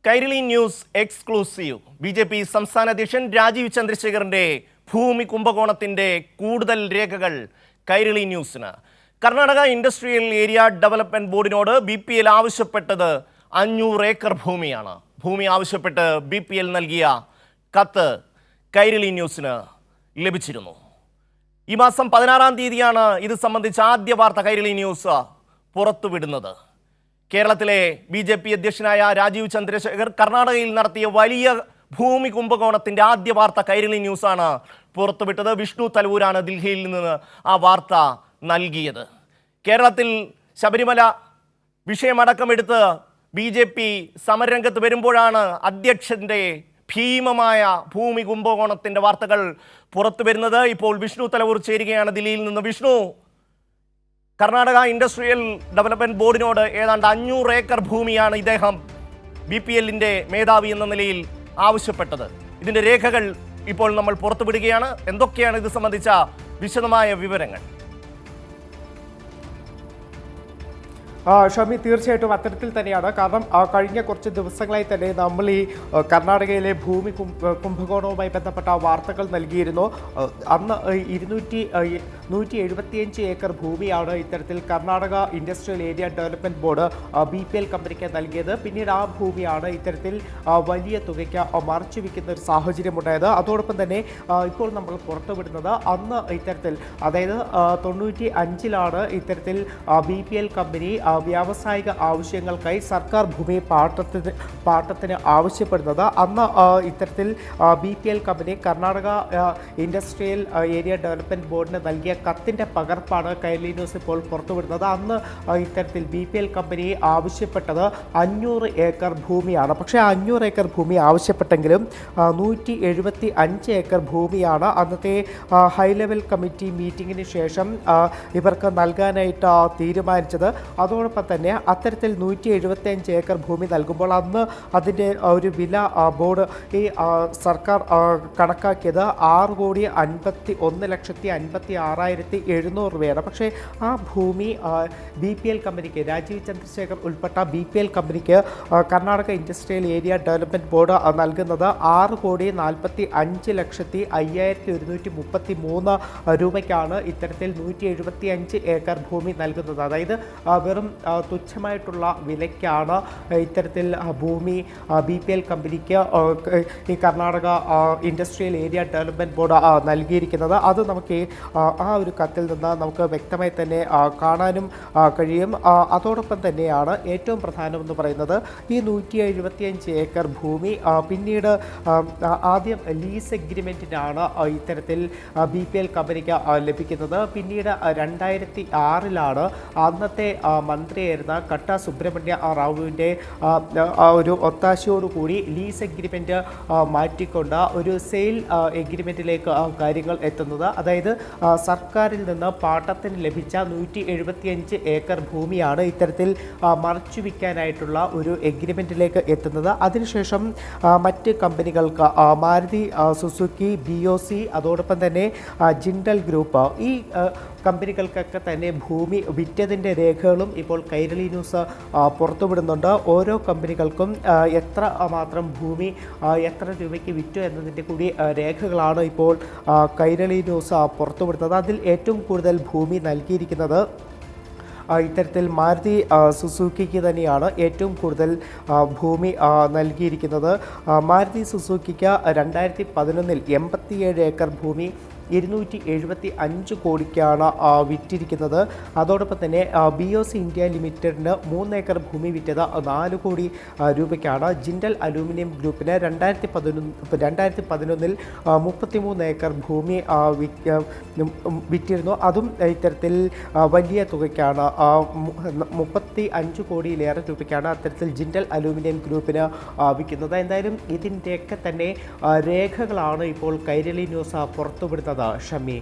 Kairali news exclusive BJP. സംസ്ഥാന അധ്യക്ഷൻ രാജീവ് ചന്ദ്രശേഖറിന്റെ ഭൂമി കുംഭകോണത്തിന്റെ കൂടുതൽ രേഖകൾ കൈരളി ന്യൂസിന്. കർണാടക ഇൻഡസ്ട്രിയൽ ഏരിയ ഡെവലപ്മെന്റ് ബോർഡിനോട് BPL ആവശ്യപ്പെട്ടത് 500 ഏക്കർ ഭൂമിയാണ്. ഭൂമി ആവശ്യപ്പെട്ട് BPL നൽകിയ കത്ത് കൈരളി ന്യൂസിന് ലഭിച്ചിരുന്നു. ഈ മാസം 16-ാം തീയതിയാണ് ഇത് സംബന്ധിച്ച ആദ്യ വാർത്ത കൈരളി ന്യൂസ് പുറത്തുവിടുന്നത്. കേരളത്തിലെ BJP അധ്യക്ഷനായ രാജീവ് ചന്ദ്രശേഖർ കർണാടകയിൽ നടത്തിയ വലിയ ഭൂമി കുംഭകോണത്തിന്റെ ആദ്യ വാർത്ത കൈരളി ന്യൂസാണ് പുറത്തുവിട്ടത്. വിഷ്ണു തലവൂരാണ് ദില്ലിയിൽ നിന്ന് ആ വാർത്ത നൽകിയത്. കേരളത്തിൽ ശബരിമല വിഷയമടക്കമെടുത്ത് BJP സമരരംഗത്ത് വരുമ്പോഴാണ് അധ്യക്ഷന്റെ ഭീമമായ ഭൂമി കുംഭകോണത്തിന്റെ വാർത്തകൾ പുറത്തു വരുന്നത്. ഇപ്പോൾ വിഷ്ണു തലവൂർ ചേരുകയാണ് ദില്ലിയിൽ നിന്ന്. വിഷ്ണു, കർണാടക ഇൻഡസ്ട്രിയൽ ഡെവലപ്മെന്റ് ബോർഡിനോട് ഏതാണ്ട് 500 ഏക്കർ ഭൂമിയാണ് ഇദ്ദേഹം BPLന്റെ മേധാവി എന്ന നിലയിൽ ആവശ്യപ്പെട്ടത്. ഇതിന്റെ രേഖകൾ ഇപ്പോൾ നമ്മൾ പുറത്തുവിടുകയാണ്. എന്തൊക്കെയാണ് ഇത് സംബന്ധിച്ച വിശദമായ വിവരങ്ങൾ? ഷമി, തീർച്ചയായിട്ടും അത്തരത്തിൽ തന്നെയാണ്. കാരണം കഴിഞ്ഞ കുറച്ച് ദിവസങ്ങളായി തന്നെ നമ്മൾ ഈ കർണാടകയിലെ ഭൂമി കുംഭകോണവുമായി ബന്ധപ്പെട്ട വാർത്തകൾ നൽകിയിരുന്നു. അന്ന് 175 ഏക്കർ ഭൂമിയാണ് ഇത്തരത്തിൽ Karnataka industrial area development board BPL കമ്പനിക്ക് നൽകിയത്. പിന്നീട് ആ ഭൂമിയാണ് ഇത്തരത്തിൽ വലിയ തുകയ്ക്ക് മറച്ചു വയ്ക്കുന്ന ഒരു സാഹചര്യമുണ്ടായത്. അതോടൊപ്പം തന്നെ ഇപ്പോൾ നമ്മൾ പുറത്തുവിടുന്നത് അന്ന് ഇത്തരത്തിൽ, അതായത് 95-ലാണ് ഇത്തരത്തിൽ BPL കമ്പനി വ്യാവസായിക ആവശ്യങ്ങൾക്കായി സർക്കാർ ഭൂമി പാട്ടത്തിന് ആവശ്യപ്പെടുന്നത്. അന്ന് ഇത്തരത്തിൽ BPL company Karnataka industrial area development ബോർഡിന് നൽകിയ കത്തിൻ്റെ പകർപ്പാണ് കൈരളി ന്യൂസ് ഇപ്പോൾ പുറത്തുവിടുന്നത്. അന്ന് ഇത്തരത്തിൽ BPL കമ്പനി ആവശ്യപ്പെട്ടത് 500 ഏക്കർ ഭൂമിയാണ്. പക്ഷേ 500 ഏക്കർ ഭൂമി ആവശ്യപ്പെട്ടെങ്കിലും 175 ഏക്കർ ഭൂമിയാണ് അന്നത്തെ ഹൈ ലെവൽ കമ്മിറ്റി മീറ്റിങ്ങിന് ശേഷം ഇവർക്ക് നൽകാനായിട്ട് തീരുമാനിച്ചത്. അതോടൊപ്പം തന്നെ അത്തരത്തിൽ 175 ഏക്കർ ഭൂമി നൽകുമ്പോൾ അന്ന് അതിൻ്റെ ഒരു വില ബോർഡ് ഈ സർക്കാർ കണക്കാക്കിയത് 6,51,56,700 രൂപയാണ്. പക്ഷേ ആ ഭൂമി BPL കമ്പനിക്ക്, രാജീവ് ചന്ദ്രശേഖർ ഉൾപ്പെട്ട BPL കമ്പനിക്ക് Karnataka industrial area development board നൽകുന്നത് 6,45,5133 രൂപയ്ക്കാണ് ഇത്തരത്തിൽ 175 ഏക്കർ ഭൂമി നൽകുന്നത്. അതായത് വെറും തുച്ഛമായിട്ടുള്ള വിലയ്ക്കാണ് ഇത്തരത്തിൽ ഭൂമി BPL കമ്പനിക്ക് ഈ Karnataka industrial area development board നൽകിയിരിക്കുന്നത്. അത് നമുക്ക് ആ ഒരു കത്തിൽ നിന്ന് നമുക്ക് വ്യക്തമായി തന്നെ കാണാനും കഴിയും. അതോടൊപ്പം തന്നെയാണ് ഏറ്റവും പ്രധാനമെന്ന് പറയുന്നത് ഈ 175 ഏക്കർ ഭൂമി പിന്നീട് ആദ്യം ലീസ് എഗ്രിമെൻറ്റിനാണ് ഇത്തരത്തിൽ BPL കമ്പനിക്ക് ലഭിക്കുന്നത്. പിന്നീട് 2006-ലാണ് അന്നത്തെ മന്ത്രിയായിരുന്ന കട്ട സുബ്രഹ്മണ്യ റാവുവിൻ്റെ ഒരു ഒത്താശയോടുകൂടി ലീസ് എഗ്രിമെൻറ്റ് മാറ്റിക്കൊണ്ട് ഒരു സെയിൽ എഗ്രിമെൻറ്റിലേക്ക് കാര്യങ്ങൾ എത്തുന്നത്. അതായത് സർക്കാരിൽ നിന്ന് പാട്ടത്തിന് ലഭിച്ച 175 ഏക്കർ ഭൂമിയാണ് ഇത്തരത്തിൽ മറച്ചുവെക്കാനായിട്ടുള്ള ഒരു എഗ്രിമെൻറ്റിലേക്ക് എത്തുന്നത്. അതിനുശേഷം മറ്റ് കമ്പനികൾക്ക് മാരുതി സുസുക്കി, BOC, അതോടൊപ്പം തന്നെ ജിൻഡൽ ഗ്രൂപ്പ്, ഈ കമ്പനികൾക്കൊക്കെ തന്നെ ഭൂമി വിറ്റതിൻ്റെ രേഖകളും ഇപ്പോൾ കൈരളി ന്യൂസ് പുറത്തുവിടുന്നുണ്ട്. ഓരോ കമ്പനികൾക്കും എത്ര മാത്രം ഭൂമി എത്ര രൂപയ്ക്ക് വിറ്റു എന്നതിൻ്റെ കൂടി രേഖകളാണ് ഇപ്പോൾ കൈരളി ന്യൂസ് പുറത്തുവിടുന്നത്. അതിൽ ഏറ്റവും കൂടുതൽ ഭൂമി നൽകിയിരിക്കുന്നത് ഇത്തരത്തിൽ മാരുതി സുസുക്കിക്ക് തന്നെയാണ് ഏറ്റവും കൂടുതൽ ഭൂമി നൽകിയിരിക്കുന്നത്. മാരുതി സുസുക്കിക്ക് 2011-ൽ 87 ഏക്കർ ഭൂമി 275 കോടിക്കാണ് വിറ്റിരിക്കുന്നത്. അതോടൊപ്പം തന്നെ BOC ഇന്ത്യ ലിമിറ്റഡിന് 3 ഏക്കർ ഭൂമി വിറ്റത് 4 കോടി രൂപയ്ക്കാണ്. ജിൻഡൽ അലൂമിനിയം ഗ്രൂപ്പിന് 2011-ൽ 33 ഏക്കർ ഭൂമി വിറ്റിരുന്നു. അതും ഇത്തരത്തിൽ വലിയ തുകയ്ക്കാണ്, 35 കോടിയിലേറെ രൂപയ്ക്കാണ് അത്തരത്തിൽ ജിൻഡൽ അലൂമിനിയം ഗ്രൂപ്പിന് വിൽക്കുന്നത്. എന്തായാലും ഇതിൻ്റെയൊക്കെ തന്നെ രേഖകളാണ് ഇപ്പോൾ കൈരളി ന്യൂസ് പുറത്തുവിടുന്നത്. ഷമി.